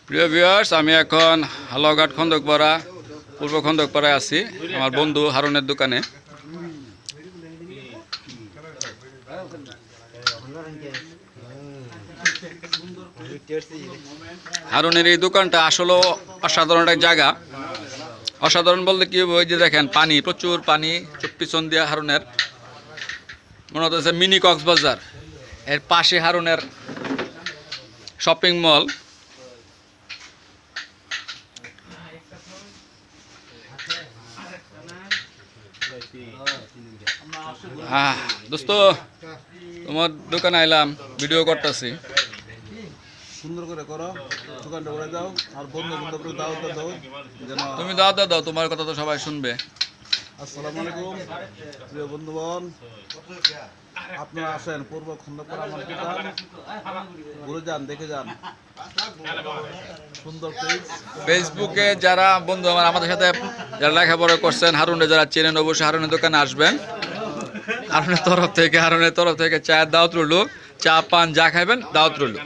প্রিয় ভিউয়ার্স, আমি এখন হালুয়াঘাট খন্দকপাড়া পূর্ব খন্দকপাড়ায় আছি আমার বন্ধু হারুনের দোকানে। হারুনের এই দোকানটা আসলে অসাধারণ এক জায়গা। অসাধারণ বলতে কি, ওই যে দেখেন পানি, প্রচুর পানি পিছন দিয়ে হারুনের মনে হচ্ছে মিনি কক্সবাজার। এর পাশে হারুনের শপিং মল। দোস্ত, তোমার দোকানে আইলাম, ভিডিও করতেছি। সুন্দর করে করো, দোকানটা করে দাও আর বন্ধু বান্ধবকে দাওয়াত দাও। তুমি দাওয়াত দাও, তোমার কথা তো সবাই শুনবে। আসসালামু আলাইকুম প্রিয় বন্ধুগণ, আপনারা আসেন পূর্ব খন্দকার আমার দোকান, ঘুরে যান, দেখে যান। সুন্দর ফেসবুকে যারা বন্ধু আমাদের সাথে যারা লেখাপড়া করছেন, হারুনের যারা চেনেন, অবশ্যই হারুনের দোকানে আসবেন। হারুনের তরফ থেকে চায়ের দাওয়াত রইল, চা পান যা খাইবেন দাওয়াত রইল।